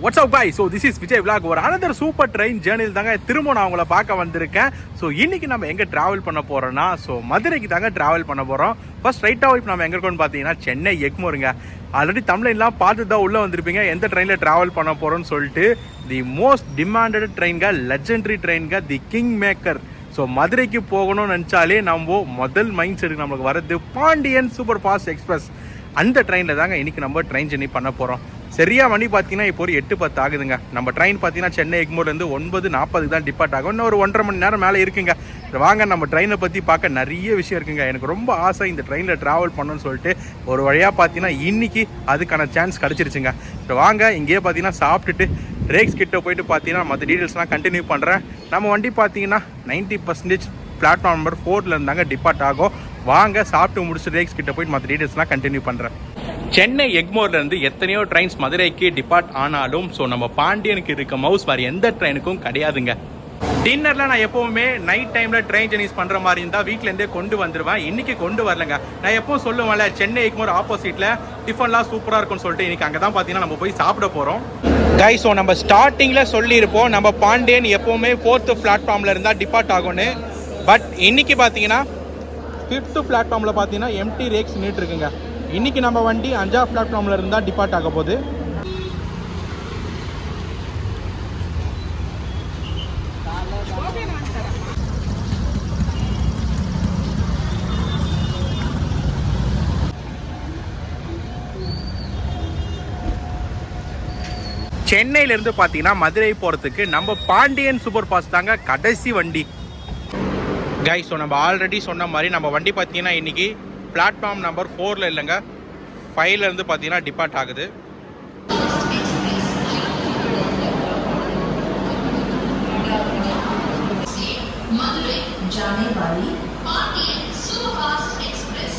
What's up guys? So this is Vijay Vlog. ஒரு another super train journey தாங்க திரும்ப நான் உங்களை பார்க்க வந்திருக்கேன். ஸோ இன்னைக்கு நம்ம எங்கே ட்ராவல் பண்ண போகிறோம்னா மதுரைக்கு தாங்க ட்ராவல் பண்ண போகிறோம். ஃபர்ஸ்ட் ரைட்டாக இப்போ நம்ம எங்கே இருக்கோம்னு பார்த்தீங்கன்னா சென்னை எக்மோருங்க. ஆல்ரெடி தமிழ்லாம் பார்த்து தான் உள்ளே வந்திருப்பீங்க எந்த ட்ரெயினில் ட்ராவல் பண்ண போகிறோம்னு சொல்லிட்டு. தி மோஸ்ட் டிமாண்டட் ட்ரெயின்க, லெஜெண்டரி ட்ரெயின்க, தி கிங் மேக்கர். ஸோ மதுரைக்கு போகணும்னு நினச்சாலே நம்ம முதல் மைண்ட் செட்டுக்கு நம்மளுக்கு வரது பாண்டியன் சூப்பர் ஃபாஸ்ட் எக்ஸ்பிரஸ். அந்த ட்ரெயினில் தாங்க இன்றைக்கி நம்ம ட்ரெயின் ஜெர்னி பண்ண போகிறோம். சரியா மணி பார்த்தீங்கன்னா இப்போ ஒரு 8:10 ஆகுதுங்க. நம்ம ட்ரெயின் பார்த்தீங்கன்னா சென்னை எக்மோர்லேருந்து 9:40 தான் டிபார்ட் ஆகும். இன்னும் ஒரு 1.5 மணி நேரம் மேலே இருக்குங்க. வாங்க நம்ம ட்ரெயினை பற்றி பார்க்க நிறைய விஷயம் இருக்குங்க. எனக்கு ரொம்ப ஆசை இந்த ட்ரெயினில் ட்ராவல் பண்ணணும்னு சொல்லிட்டு ஒரு வழியாக பார்த்தீங்கன்னா இன்றைக்கி அதுக்கான சான்ஸ் கிடச்சிருச்சுங்க. வாங்க இங்கேயே பார்த்தீங்கன்னா சாப்பிட்டுட்டு ரேக்ஸ் கிட்ட போயிட்டு பார்த்தீங்கன்னா மற்ற டீட்டெயில்ஸ்லாம் கண்டினியூ பண்ணுறேன். நம்ம வண்டி பார்த்தீங்கன்னா 90% பிளாட்ஃபார்ம் நம்பர் 4 இருந்தாங்க டிபார்ட் ஆகும். வாங்க சாப்பிட்டு முடிச்சுட்டு ரேக்ஸ் கிட்ட போயிட்டு மற்ற டீட்டெயில்ஸ்லாம் கண்டினியூ பண்ணுறேன். சென்னை எக்மோர்லேருந்து எத்தனையோ ட்ரெயின்ஸ் மதுரைக்கு டிபார்ட் ஆனாலும் நம்ம பாண்டியனுக்கு இருக்க மவுஸ் வேறு எந்த ட்ரெயினுக்கும் கிடையாதுங்க. டின்னரில் நான் எப்போவுமே நைட் டைமில் ட்ரெயின் ஜெர்னிஸ் பண்ணுற மாதிரி இருந்தால் வீட்டிலேருந்தே கொண்டு வந்துடுவேன். இன்றைக்கி கொண்டு வரலங்க. நான் எப்பவும் சொல்லுவேன்ல சென்னை எக்மோர் ஆப்போசிட்டில் டிஃபன்லாம் சூப்பராக இருக்கும்னு சொல்லிட்டு இன்றைக்கி அங்கே தான் பார்த்தீங்கன்னா நம்ம போய் சாப்பிட போகிறோம். கைஸ், நம்ம ஸ்டார்டிங்கில் சொல்லியிருப்போம் நம்ம பாண்டியன் எப்போவுமே 4th பிளாட்ஃபார்மில் இருந்தால் டிபார்ட் ஆகும்னு. பட் இன்றைக்கி பார்த்தீங்கன்னா 5th பிளாட்ஃபார்மில் பார்த்தீங்கன்னா எம்டி ரேக்ஸ் நின்றுட்டுருக்குங்க. இன்றைக்கி நம்ம வண்டி 5th பிளாட்ஃபார்மில் இருந்தால் டிபார்ட் ஆக போகுது. சென்னையிலேருந்து பார்த்தீங்கன்னா மதுரை போகிறதுக்கு நம்ம பாண்டியன் சூப்பர் ஃபாஸ்ட் தாங்க கடைசி வண்டி. கைஸ், நம்ம ஆல்ரெடி சொன்ன மாதிரி நம்ம வண்டி பார்த்தீங்கன்னா இன்றைக்கி பிளாட்ஃபார்ம் நம்பர் 4 இல்லைங்க 5லேருந்து பார்த்தீங்கன்னா டிபார்ட் ஆகுது. मदुरै जाने वाली पांडियन सुपरफास्ट एक्सप्रेस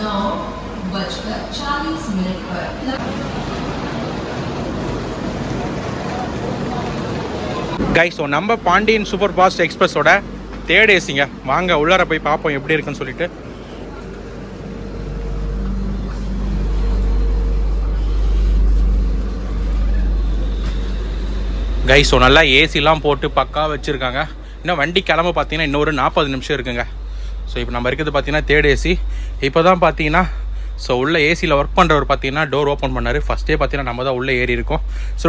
9:40 पर. கைஸ், நம்ம பாண்டியன் சூப்பர் ஃபாஸ்ட் எக்ஸ்பிரஸோட 3rd ஏசிங்க. வாங்க உள்ளார போய் பார்ப்போம் எப்படி இருக்குன்னு சொல்லிட்டு. கைஸ், நல்லா ஏசிலாம் போட்டு பக்கா வச்சுருக்காங்க. இன்னும் வண்டி கிளம்ப பார்த்தீங்கன்னா இன்னொரு 40 நிமிஷம் இருக்குங்க. இப்போ நம்ம இருக்கிறது பார்த்தீங்கன்னா 3rd ஏசி. இப்போ தான் பார்த்தீங்கன்னா உள்ள ஏசியில் ஒர்க் பண்ணுறவர் பார்த்தீங்கன்னா டோர் ஓப்பன் பண்ணார். ஃபஸ்ட்டே பார்த்தீங்கன்னா நம்ம தான் உள்ளே ஏறி இருக்கோம்.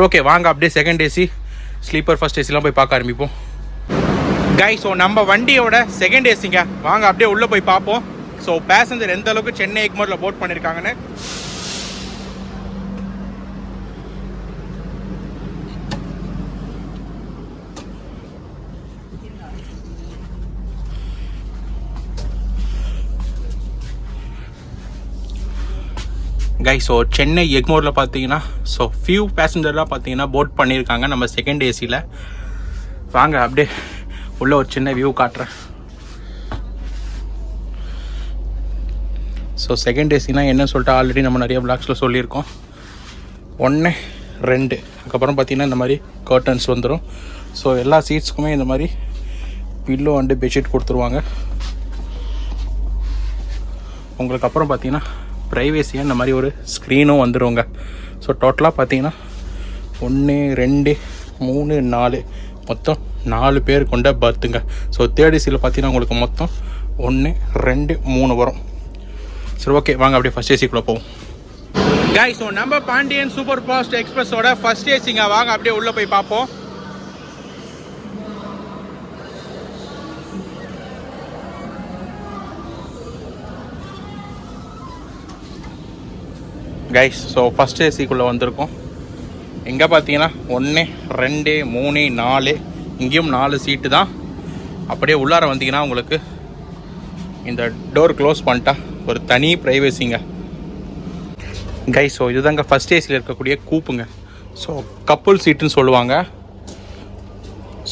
ஓகே, வாங்க அப்படியே 2nd ஏசி, ஸ்லீப்பர், ஃபஸ்ட் ஏசிலாம் போய் பார்க்க ஆரம்பிப்போம். கைஸ், நம்ம வண்டியோட 2nd ஏசிங்க. வாங்க அப்படியே உள்ளே போய் பார்ப்போம். பேசஞ்சர் எந்த அளவுக்கு சென்னை எக்மோரில் போட் பண்ணியிருக்காங்கன்னு. கைஸ், சென்னை எக்மோரில் பார்த்தீங்கன்னா ஃபியூ பேசஞ்சர்லாம் பார்த்தீங்கன்னா போட் பண்ணியிருக்காங்க நம்ம 2nd ஏசியில். வாங்க அப்படியே உள்ள ஒரு சின்ன வியூ காட்டுறேன். 2nd ஏசினா என்ன சொல்லிட்டு ஆல்ரெடி நம்ம நிறைய பிளாக்ஸில் சொல்லியிருக்கோம். 1, 2 அதுக்கப்புறம் பார்த்தீங்கன்னா இந்த மாதிரி கர்டன்ஸ் வந்துடும். எல்லா சீட்ஸுக்குமே இந்த மாதிரி பில்லோ அண்டு பெட்ஷீட் கொடுத்துருவாங்க உங்களுக்கு. அப்புறம் பார்த்தீங்கன்னா ப்ரைவேசியாக இந்த மாதிரி ஒரு ஸ்க்ரீனும் வந்துடுங்க. டோட்டலாக பார்த்தீங்கன்னா 1, 2, 3, 4 மொத்தம் 4 பேர் கொண்ட பர்த்துங்க. 3rd ஏசியில் பார்த்தீங்கன்னா உங்களுக்கு மொத்தம் 1, 2, 3 வரும். ஓகே, வாங்க அப்படியே ஃபஸ்ட் ஏசிக்குள்ளே போவோம். கைஸ், நம்ம பாண்டியன் சூப்பர் ஃபாஸ்ட் எக்ஸ்பிரஸோட ஃபஸ்ட் ஏசிங்க. வாங்க அப்படியே உள்ளே போய் பார்ப்போம். கைஸ், ஃபஸ்ட் ஏசிக்குள்ளே வந்திருக்கோம். இங்கே பார்த்தீங்கன்னா 1, 2, 3, 4 இங்கேயும் 4 சீட்டு தான். அப்படியே உள்ளார வந்தீங்கன்னா உங்களுக்கு இந்த டோர் க்ளோஸ் பண்ணிட்டா ஒரு தனி ப்ரைவேசிங்க. கைஸ், இதுதாங்க ஃபஸ்ட் ஏசியில் இருக்கக்கூடிய கூப்புங்க. கப்புள் சீட்டுன்னு சொல்லுவாங்க.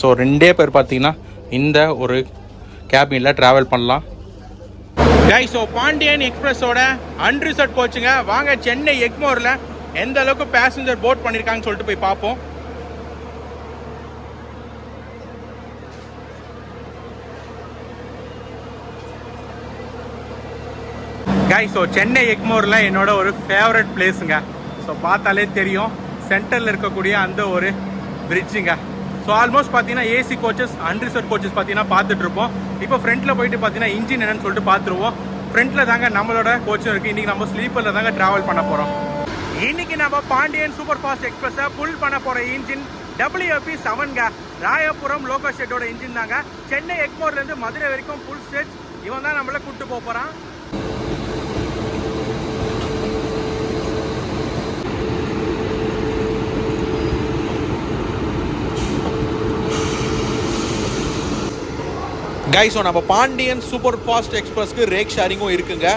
2 பேர் பார்த்தீங்கன்னா இந்த ஒரு கேபினில் ட்ராவல் பண்ணலாம். கைஸ், பாண்டியன் எக்ஸ்பிரஸோட அன்ரிசர்வ் கோச்சுங்க. வாங்க சென்னை எக்மோரில் எந்த அளவுக்கு பேசஞ்சர் போட் பண்ணியிருக்காங்கன்னு சொல்லிட்டு போய் பார்ப்போம். गाइस, சென்னை எக்மோரில் என்னோட ஒரு ஃபேவரட் பிளேஸுங்க. பார்த்தாலே தெரியும். சென்டரில் இருக்கக்கூடிய அந்த ஒரு பிரிட்ஜுங்க. ஸோ ஆல்மோஸ்ட் பார்த்தீங்கன்னா ஏசி கோச்சஸ் அன்ரிசர்வ் கோச்சஸ் பார்த்தீங்கன்னா பார்த்துட்டு இருப்போம். இப்போ ஃப்ரண்ட்டில் போயிட்டு பார்த்தீங்கன்னா இன்ஜின் என்னன்னு சொல்லிட்டு பார்த்துருவோம். ஃப்ரண்ட்டில் தாங்க நம்மளோட கோச்சும் இருக்குது. இன்றைக்கி நம்ம ஸ்லீப்பரில் தாங்க ட்ராவல் பண்ண போகிறோம். இன்றைக்கி நம்ம பாண்டியன் சூப்பர் ஃபாஸ்ட் எக்ஸ்பிரஸை புல் பண்ண போகிற இன்ஜின் WFP7ங்க. ராயபுரம் லோகோ ஷெட்டோட இன்ஜின் தாங்க. சென்னை எக்மோர்லேருந்து மதுரை வரைக்கும் ஃபுல் ஸ்ட்ரெச் இவன் தான் நம்மளை கூப்பிட்டு போகிறான். கைஸ், நம்ம பாண்டியன் சூப்பர் ஃபாஸ்ட் எக்ஸ்பிரஸ்க்கு ரேக் ஷேரிங்கும் இருக்குங்க.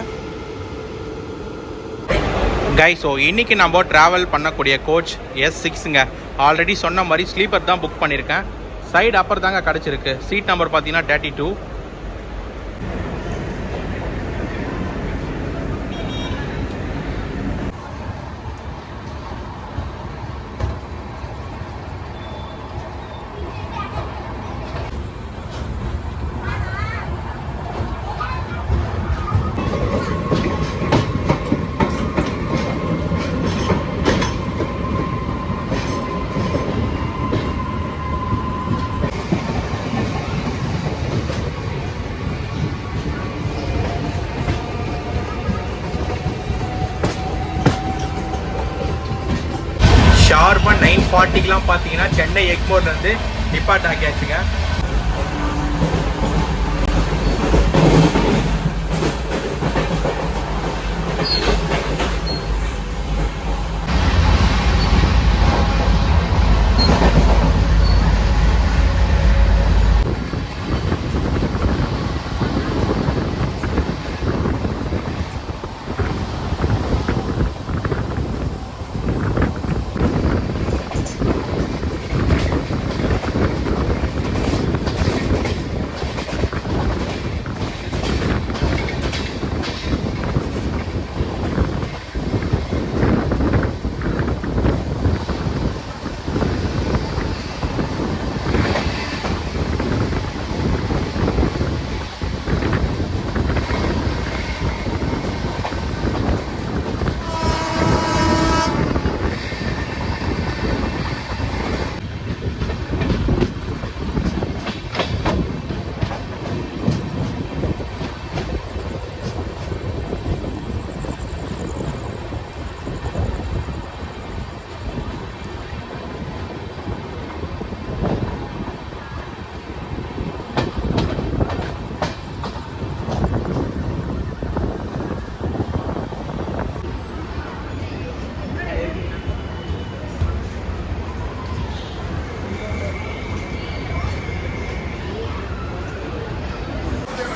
கைஸ், ஸோ இன்றைக்கி நம்ம ட்ராவல் பண்ணக்கூடிய கோச் S6ங்க. ஆல்ரெடி சொன்ன மாதிரி ஸ்லீப்பர் தான் புக் பண்ணியிருக்கேன். சைடு அப்பர் தாங்க கிடச்சிருக்கு. சீட் நம்பர் பார்த்தீங்கன்னா 32. ஷார்ப்பாக 9:40க்கெலாம் பார்த்தீங்கன்னா சென்னை எக்மோர்லேருந்து டிபார்ட் ஆகியாச்சுங்க.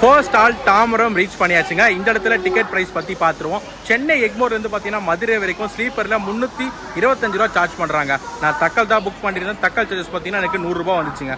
ஃபர்ஸ்ட் ஆல் தாம்பரம் ரீச் பண்ணியாச்சுங்க. இந்த இடத்துல டிக்கெட் ப்ரைஸ் பற்றி பார்த்துருவோம். சென்னை எக்மோர்லேருந்து பார்த்தீங்கன்னா மதுரை வரைக்கும் ஸ்லீப்பரில் 325 ரூபா சார்ஜ் பண்ணுறாங்க. நான் தக்கல் தான் புக் பண்ணியிருந்தேன். தக்கல் சார்ஜஸ் பார்த்தீங்கன்னா எனக்கு 100 ரூபா வந்துச்சுங்க.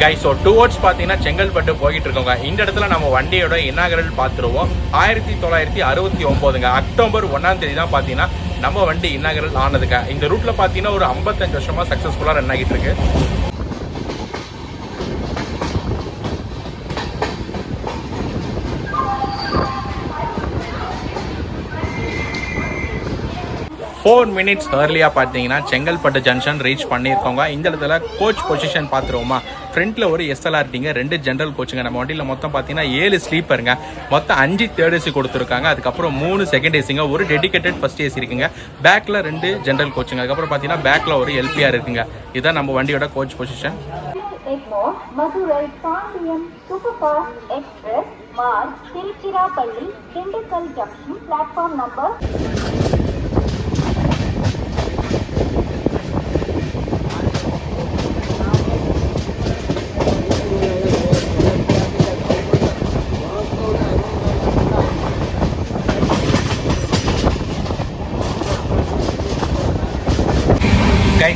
கைஸ், ஸோ டுவர்ட்ஸ் பார்த்தீங்கன்னா செங்கல்பட்டு போய்கிட்டு இருக்கோங்க. இந்த இடத்துல நம்ம வண்டியோட இனாகரல் பார்த்துருவோம். 1969 அக்டோபர் 1ஆம் தேதி தான் பார்த்தீங்கன்னா நம்ம வண்டி இனாகரல் ஆனதுங்க. இந்த ரூட்ல பார்த்தீங்கன்னா ஒரு 55 வருஷமா சக்ஸஸ்ஃபுல்லாக ரன் ஆகிட்டு இருக்கு. ஃபோர் மினிட்ஸ் ஏர்லியாக பார்த்தீங்கன்னா செங்கல்பட்டு ஜங்ஷன் ரீச் பண்ணியிருக்கோங்க. இந்த இடத்துல கோச் பொசிஷன் பார்த்துருவோமா. ஃப்ரண்ட்டில் ஒரு SLRTங்க, 2 ஜென்ரல் கோச்சுங்க. நம்ம வண்டியில் மொத்தம் பார்த்தீங்கன்னா 7 ஸ்லீப்பருங்க. மொத்தம் 5 தேர்ட் ஏசி கொடுத்துருக்காங்க. அதுக்கப்புறம் 3 செகண்ட் ஏசிங்க, ஒரு டெடிகேட்டட் ஃபர்ஸ்ட் ஏசி இருக்குங்க. பேக்கில் 2 ஜென்ரல் கோச்சுங்க. அதுக்கப்புறம் பார்த்தீங்கன்னா பேக்கில் ஒரு LPR இருக்குங்க. இதுதான் நம்ம வண்டியோட coach position. Madurai Pandian super fast express mark Tiruchirappalli Dindigul junction platform number.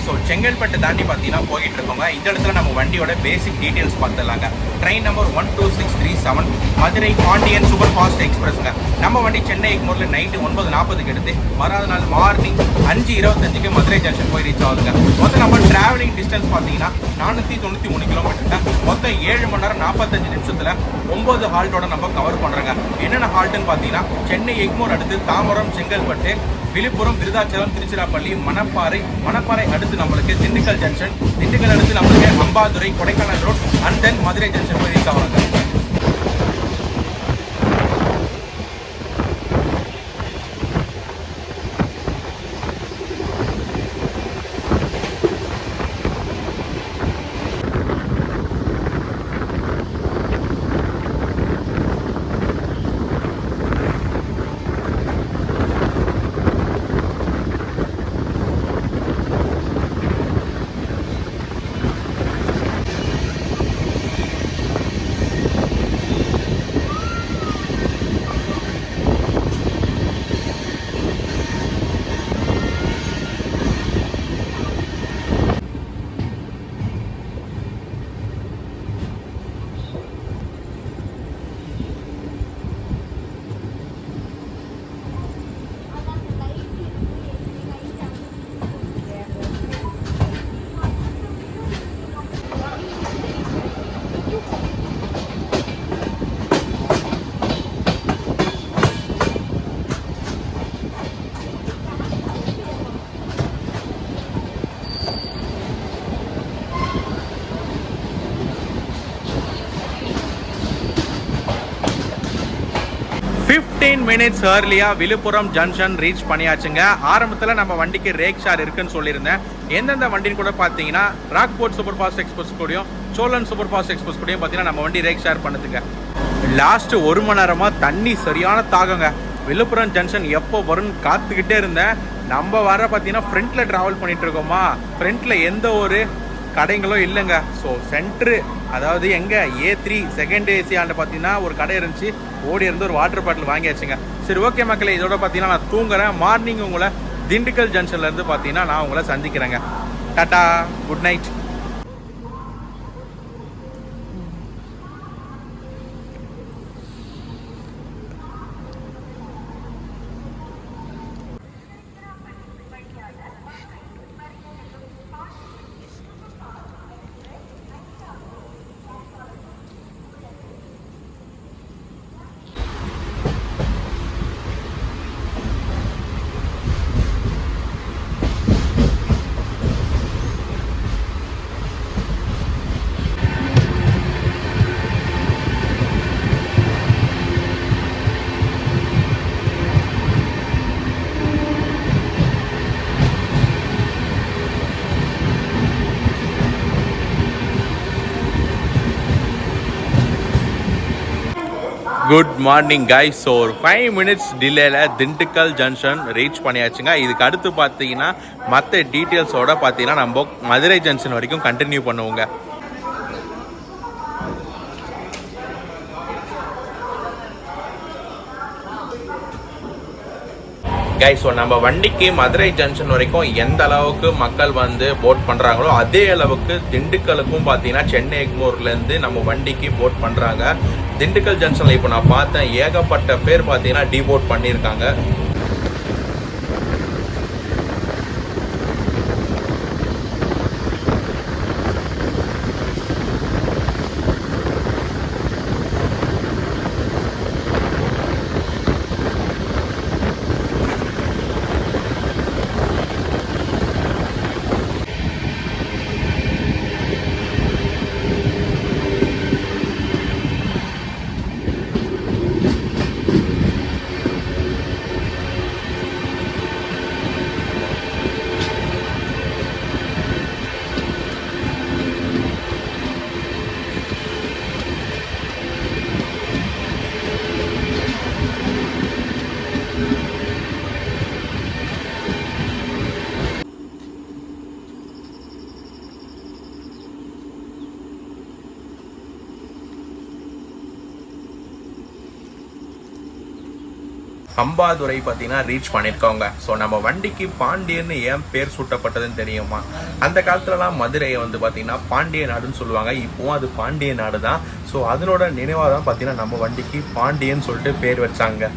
So Chengalpattu தாண்டி பார்த்தீங்கன்னா போயிட்டு இருக்கோங்க. இந்த இடத்துல நம்ம வண்டியோட பேசிக் டீட்டெயில்ஸ் பார்த்துடலாங்க. Train number 12637 Madurai Pandian super fast எக்ஸ்பிரஸ்ங்க. நம்ம வண்டி சென்னை எக்மோரில் நைட்டு 9:40 எடுத்து மறாத நாள் மார்னிங் 5:25 மதுரை ஜங்ஷன் போய் ரீச் ஆகுதுங்க. மொத்தம் நம்ம டிராவலிங் டிஸ்டன்ஸ் பார்த்தீங்கன்னா 493 கிலோமீட்டருங்க. மொத்தம் 7 மணி நேரம் 45 நிமிஷத்தில் 9 ஹால்ட்டோட நம்ம கவர் பண்ணுறோங்க. என்னென்ன ஹால்ட்டுன்னு பார்த்தீங்கன்னா சென்னை எக்மோர் அடுத்து தாம்பரம், செங்கல்பட்டு, விழுப்புரம், விருதாச்சலம், திருச்சிராப்பள்ளி, மணப்பாறை அடுத்து நம்மளுக்கு திண்டுக்கல் ஜங்ஷன், திண்டுக்கல் அடுத்து நம்மளுக்கு Ambathurai, Kodaikanal road and then Madurai junction போய் ரீச் ஆவாங்க. மினிட்ஸ் ஏர்லியாக விழுப்புரம் ஜங்ஷன் ரீச் பண்ணியாச்சுங்க. ஆரம்பத்தில் நம்ம வண்டிக்கு ரேக் ஷார் இருக்குன்னு சொல்லியிருந்தேன். எந்தெந்த வண்டின்னு கூட பார்த்தீங்கன்னா ராக்போர்ட் சூப்பர் ஃபாஸ்ட் எக்ஸ்பிரஸ் கூடயும் சோழன் சூப்பர் ஃபாஸ்ட் எக்ஸ்பிரஸ் கூடயும் பார்த்தீங்கன்னா நம்ம வண்டி ரேக் ஷேர் பண்ணுதுங்க. லாஸ்ட் 1 மணி நேரமாக தண்ணி சரியான தாகங்க. விழுப்புரம் ஜங்ஷன் எப்போ வரும்னு காத்துக்கிட்டே இருந்தேன். நம்ம வர பார்த்தீங்கன்னா ஃப்ரண்ட்டில் ட்ராவல் பண்ணிட்டு இருக்கோமா. ஃப்ரண்ட்டில் எந்த ஒரு கடைங்களும் இல்லைங்க. ஸோ சென்ட்ரு, அதாவது எங்கே A3 செகண்ட் ஏசி ஆண்டு பார்த்தீங்கன்னா ஒரு கடை இருந்துச்சு. ஓடி இருந்து ஒரு வாட்டர் பாட்டில் வாங்கியாச்சுங்க. சரி, ஓகே மக்களே, இதோட பார்த்தீங்கன்னா நான் தூங்குறேன். மார்னிங் உங்களை திண்டுக்கல் ஜங்ஷன்லேருந்து பார்த்தீங்கன்னா நான் உங்களை சந்திக்கிறேங்க. Tata, good night. Good morning guys. So ஒரு 5 மினிட்ஸ் டிலேல திண்டுக்கல் ஜங்ஷன் ரீச் பண்ணியாச்சுங்க. இதுக்கு அடுத்து பார்த்தீங்கன்னா மற்ற டீட்டெயில்ஸோட பார்த்தீங்கன்னா நம்ம மதுரை ஜங்ஷன் வரைக்கும் கண்டினியூ பண்ணுவோங்க. கைஸ், ஸோ நம்ம வண்டிக்கு மதுரை ஜங்ஷன் வரைக்கும் எந்த அளவுக்கு மக்கள் வந்து போட் பண்ணுறாங்களோ அதே அளவுக்கு திண்டுக்கலுக்கும் பார்த்தீங்கன்னா சென்னை எக்மோர்லேருந்து நம்ம வண்டிக்கு போட் பண்ணுறாங்க. திண்டுக்கல் ஜங்ஷனில் இப்போ நான் பார்த்தேன் ஏகப்பட்ட பேர் பார்த்தீங்கன்னா டீபோட் பண்ணியிருக்காங்க. அம்பாதுரை பார்த்தீங்கன்னா ரீச் பண்ணியிருக்கோங்க. ஸோ நம்ம வண்டிக்கு பாண்டியன்னு ஏன் பேர் சூட்டப்பட்டதுன்னு தெரியுமா? அந்த காலத்துலலாம் மதுரையை வந்து பார்த்தீங்கன்னா பாண்டிய நாடுன்னு சொல்லுவாங்க. இப்போவும் அது பாண்டிய நாடு தான். ஸோ அதனோட நினைவாக தான் பார்த்தீங்கன்னா நம்ம வண்டிக்கு பாண்டியன்னு சொல்லிட்டு பேர் வச்சாங்க.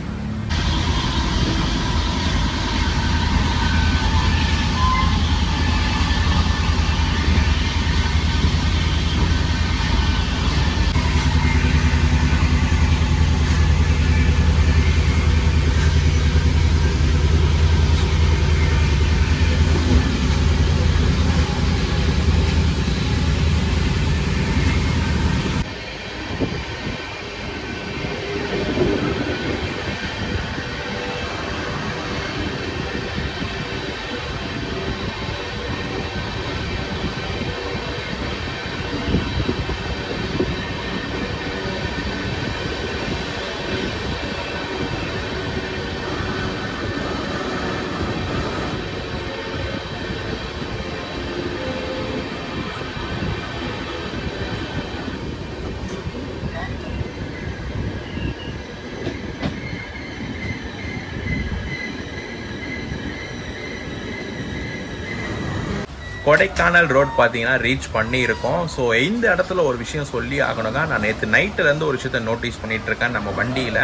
கொடைக்கானல் ரோட் பார்த்தீங்கன்னா ரீச் பண்ணியிருக்கோம். ஸோ இந்த இடத்துல ஒரு விஷயம் சொல்லி ஆகணுங்க. நான் நேற்று நைட்டுலேருந்து ஒரு விஷயத்த நோட்டீஸ் பண்ணிட்டு இருக்கேன். நம்ம வண்டியில்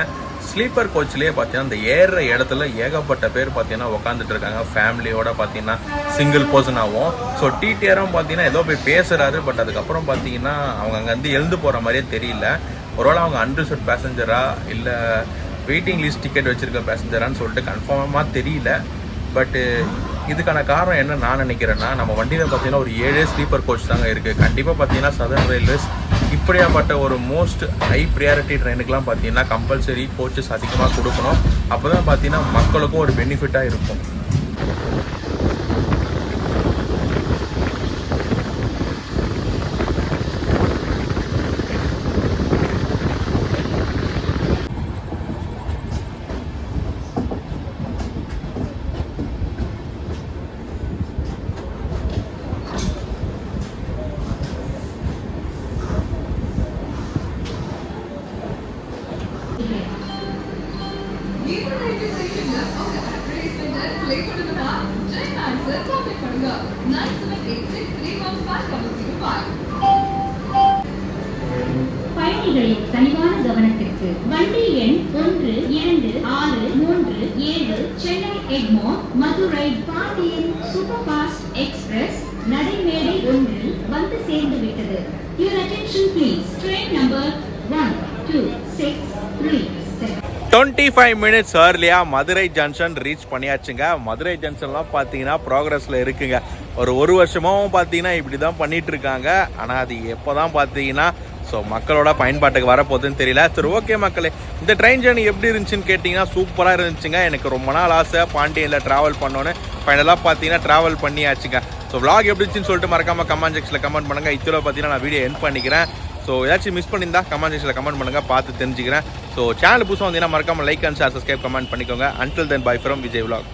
ஸ்லீப்பர் கோச்லேயே பார்த்தீங்கன்னா இந்த ஏறுற இடத்துல ஏகப்பட்ட பேர் பார்த்தீங்கன்னா உட்காந்துட்டு இருக்காங்க. ஃபேமிலியோட பார்த்தீங்கன்னா சிங்கிள் பர்சனாகவும். ஸோ டிடிஆரும் பார்த்தீங்கன்னா ஏதோ போய் பேசுகிறாரு. பட் அதுக்கப்புறம் பார்த்தீங்கன்னா அவங்க அங்கேருந்து எழுந்து போகிற மாதிரியே தெரியல. ஒருவேளை அவங்க அன்ரிசர்வ் பேசஞ்சரா இல்லை வெயிட்டிங் லிஸ்ட் டிக்கெட் வச்சுருக்க பேசஞ்சரான்னு சொல்லிட்டு கன்ஃபார்மாக தெரியல. பட்டு இதுக்கான காரணம் என்ன நான் நினைக்கிறேன்னா, நம்ம வண்டியில் பார்த்தீங்கன்னா ஒரு 7 ஸ்லீப்பர் கோச் தாங்க இருக்குது. கண்டிப்பாக பார்த்தீங்கன்னா சதர்ன் ரயில்வேஸ் இப்படியாப்பட்ட ஒரு மோஸ்ட் ஹை ப்ரியாரிட்டி ட்ரெயினுக்கெலாம் பார்த்தீங்கன்னா கம்பல்சரி கோச்சஸ் அதிகமாக கொடுக்கணும். அப்போ தான் பார்த்தீங்கன்னா மக்களுக்கும் ஒரு பெனிஃபிட்டாக இருக்கும். பயணிகளின் கனிவான கவனத்திற்கு வண்டி எண் 1, 2, 6, 3, 7 Chennai Egmore Madurai Pandian super fast express நடைமேடை 1 வந்து சேர்ந்து விட்டது. Your attention please. Train number 12637. 25 minutes ஏர்லியாக மதுரை ஜங்ஷன் ரீச் பண்ணியாச்சுங்க. மதுரை ஜங்ஷன்லாம் பார்த்தீங்கன்னா ப்ராக்ரஸில் இருக்குங்க. ஒரு வருஷமாகவும் பார்த்தீங்கன்னா இப்படி தான் பண்ணிட்டு இருக்காங்க. ஆனால் அது எப்போ தான் பார்த்தீங்கன்னா மக்களோட பயன்பாட்டுக்கு வரப்போகுதுன்னு தெரியல. சரி, ஓகே மக்களே, இந்த ட்ரெயின் ஜர்னி எப்படி இருந்துச்சுன்னு கேட்டிங்கன்னா சூப்பராக இருந்துச்சுங்க. எனக்கு ரொம்ப நாள் ஆசை பாண்டியனில் ட்ராவல் பண்ணோன்னு. ஃபைனலாக பார்த்தீங்கன்னா ட்ராவல் பண்ணியாச்சுங்க. ஸோ vlog எப்படி இருந்துச்சுன்னு சொல்லிட்டு மறக்காமல் கமெண்ட் செக்ஷனில் கமெண்ட் பண்ணுங்கள். இதில் பார்த்தீங்கன்னா நான் வீடியோ எண்ட் பண்ணிக்கிறேன். ஸோ ஏதாச்சும் மிஸ் பண்ணியிருந்தா கமெண்ட் செக்ஷனில் கமெண்ட் பண்ணுங்கள், பார்த்து தெரிஞ்சுக்கிறேன். ஸோ சேனல் புதுசாக வந்தீங்கன்னா மறக்காமல் like and share subscribe comment பண்ணிக்கோங்க. Until then bye from Vijay vlog.